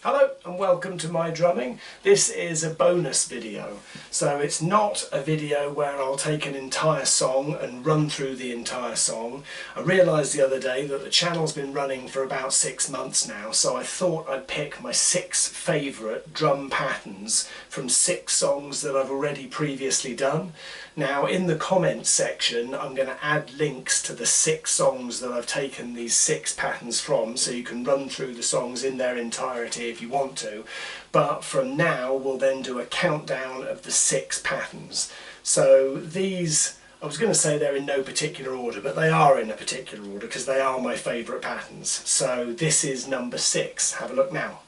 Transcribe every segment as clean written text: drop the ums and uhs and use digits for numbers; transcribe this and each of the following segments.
Hello and welcome to My Drumming. This is a bonus video, so it's not a video where I'll take an entire song and run through the entire song. I realised the other day that the channel's been running for about 6 months now, so I thought I'd pick my 6 favourite drum patterns from 6 songs that I've already previously done. Now in the comments section I'm going to add links to the 6 songs that I've taken these 6 patterns from, so you can run through the songs in their entirety if you want to, but from now we'll then do a countdown of the 6 patterns. So these, I was going to say they're in no particular order, but they are in a particular order because they are my favourite patterns. So this is number 6. Have a look now.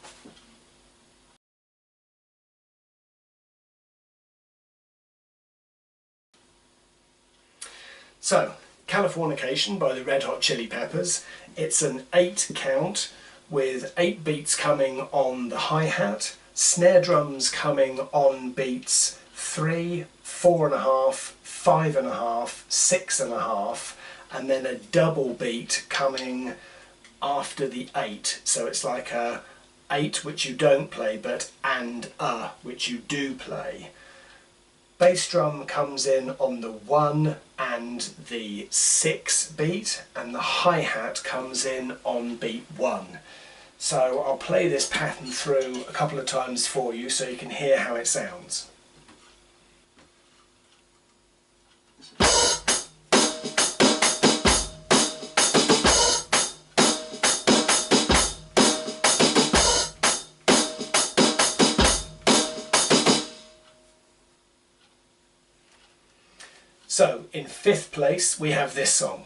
So, Californication by the Red Hot Chili Peppers. It's an 8 count with 8 beats coming on the hi-hat, snare drums coming on beats 3, 4.5, 5.5, 6.5, and then a double beat coming after the 8. So it's like a 8 which you don't play, but and a which you do play. Bass drum comes in on the 1 and the 6 beat, and the hi-hat comes in on beat 1. So I'll play this pattern through a couple of times for you so you can hear how it sounds. So, in 5th place we have this song.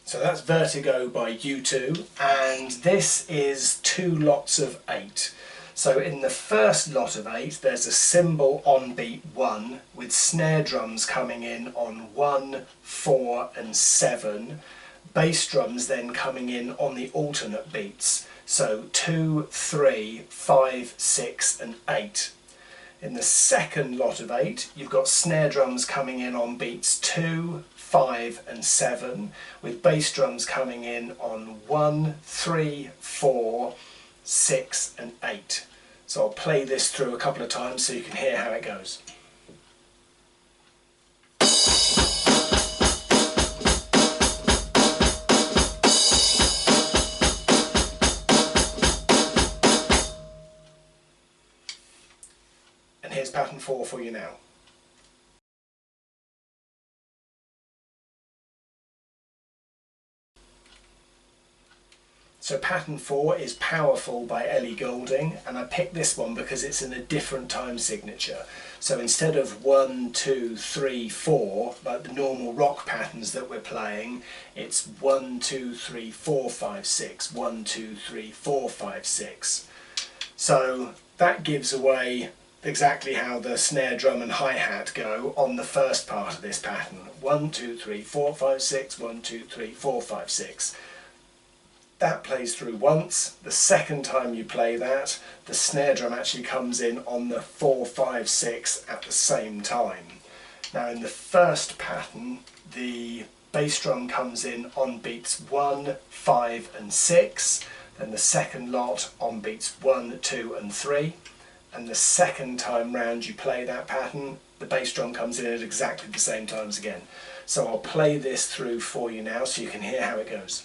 So that's Vertigo by U2, and this is 2 lots of 8. So in the first lot of 8 there's a cymbal on beat 1 with snare drums coming in on 1, 4 and 7. Bass drums then coming in on the alternate beats. So 2, 3, 5, 6 and 8. In the second lot of 8 you've got snare drums coming in on beats 2, 5 and 7, with bass drums coming in on 1, 3, 4, 6 and 8. So I'll play this through a couple of times so you can hear how it goes. And here's pattern 4 for you now. So pattern 4 is Powerful by Ellie Goulding, and I picked this one because it's in a different time signature. So instead of 1, 2, 3, 4, like the normal rock patterns that we're playing, it's 1, 2, 3, 4, 5, 6, 1, 2, 3, 4, 5, 6. So that gives away exactly how the snare drum and hi-hat go on the first part of this pattern. 1, 2, 3, 4, 5, 6, 1, 2, 3, 4, 5, 6. That plays through once. The second time you play that, the snare drum actually comes in on the 4, 5, 6 at the same time. Now in the first pattern, the bass drum comes in on beats 1, 5 and 6, then the second lot on beats 1, 2 and 3, and the second time round you play that pattern, the bass drum comes in at exactly the same times again. So I'll play this through for you now so you can hear how it goes.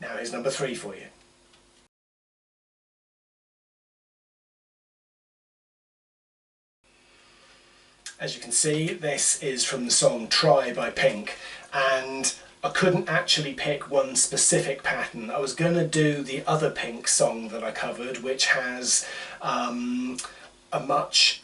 Now here's number 3 for you. As you can see, this is from the song Try by Pink, and I couldn't actually pick one specific pattern. I was going to do the other Pink song that I covered, which has a much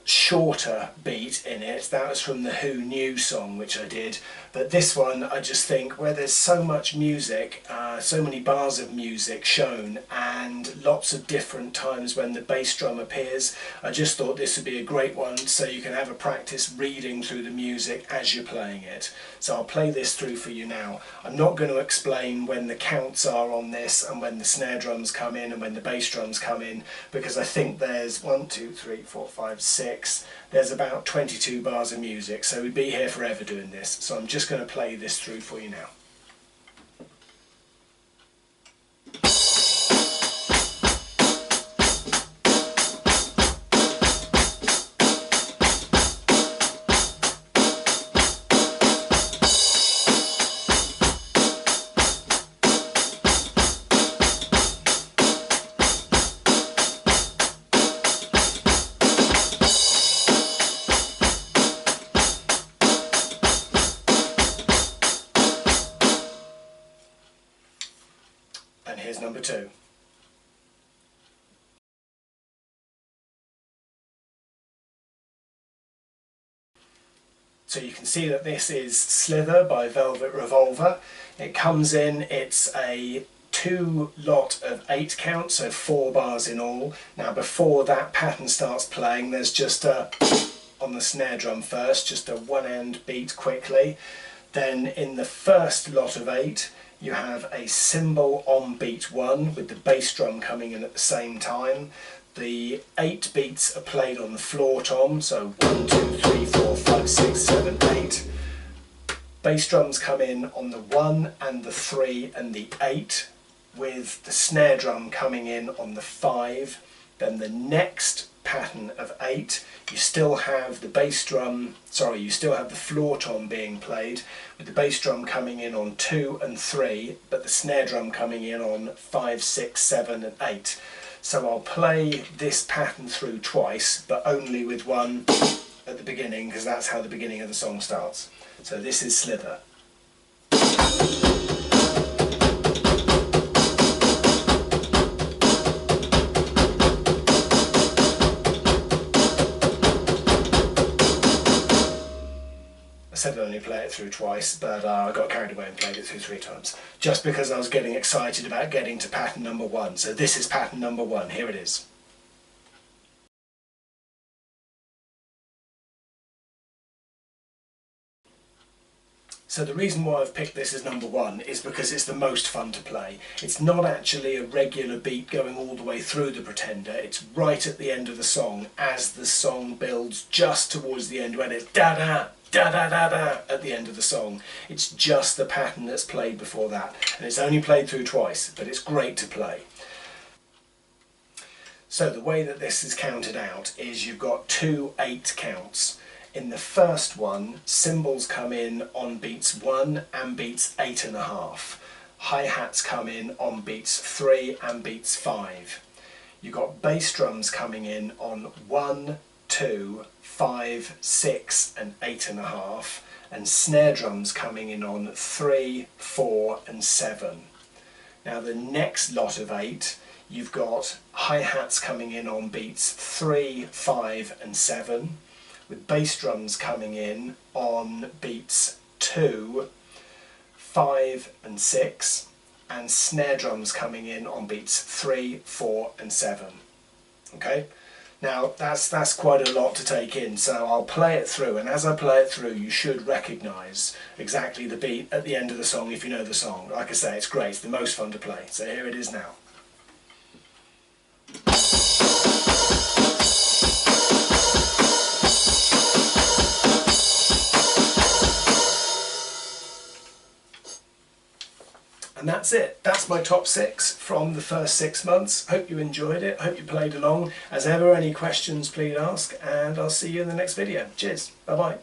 shorter beat in it. That was from the Who Knew song which I did, but this one I just think, where there's so much music, so many bars of music shown and lots of different times when the bass drum appears, I just thought this would be a great one so you can have a practice reading through the music as you're playing it. So I'll play this through for you now. I'm not going to explain when the counts are on this and when the snare drums come in and when the bass drums come in, because I think there's 1, 2, 3, 4, 5, 6, there's about 22 bars of music, so we'd be here forever doing this. So I'm just going to play this through for you now. And here's number 2. So you can see that this is Slither by Velvet Revolver. It comes in, it's a 2 lot of 8 count, so 4 bars in all. Now before that pattern starts playing, there's just a, on the snare drum first, just a 1-hand beat quickly. Then in the first lot of 8, you have a cymbal on beat 1 with the bass drum coming in at the same time. The 8 beats are played on the floor tom, so 1, 2, 3, 4, 5, 6, 7, 8. Bass drums come in on the 1 and the 3 and the 8, with the snare drum coming in on the 5. Then the next pattern of 8, you still have the bass drum, you still have the floor tom being played with the bass drum coming in on 2 and 3, but the snare drum coming in on 5, 6, 7 and 8. So I'll play this pattern through twice, but only with one at the beginning, because that's how the beginning of the song starts. So this is Slither. I said I'd only play it through twice, but I got carried away and played it through 3 times, just because I was getting excited about getting to pattern number 1. So this is pattern number 1, here it is. So the reason why I've picked this as number 1 is because it's the most fun to play. It's not actually a regular beat going all the way through the Pretender, it's right at the end of the song, as the song builds just towards the end when it's da-da, da-da-da-da at the end of the song. It's just the pattern that's played before that, and it's only played through twice, but it's great to play. So the way that this is counted out is you've got 2 8 counts. In the first one, cymbals come in on beats 1 and beats 8.5. Hi-hats come in on beats 3 and beats 5. You've got bass drums coming in on 1, 2, 5, 6 and 8.5, and snare drums coming in on 3, 4 and 7. Now the next lot of 8, you've got hi-hats coming in on beats 3, 5 and 7, with bass drums coming in on beats 2, 5 and 6, and snare drums coming in on beats 3, 4 and 7. Okay? Now that's quite a lot to take in, so I'll play it through, and as I play it through you should recognise exactly the beat at the end of the song if you know the song. Like I say, it's great, it's the most fun to play. So here it is now. And that's it. That's my top 6 from the first 6 months. Hope you enjoyed it. Hope you played along. As ever, any questions, please ask, and I'll see you in the next video. Cheers. Bye-bye.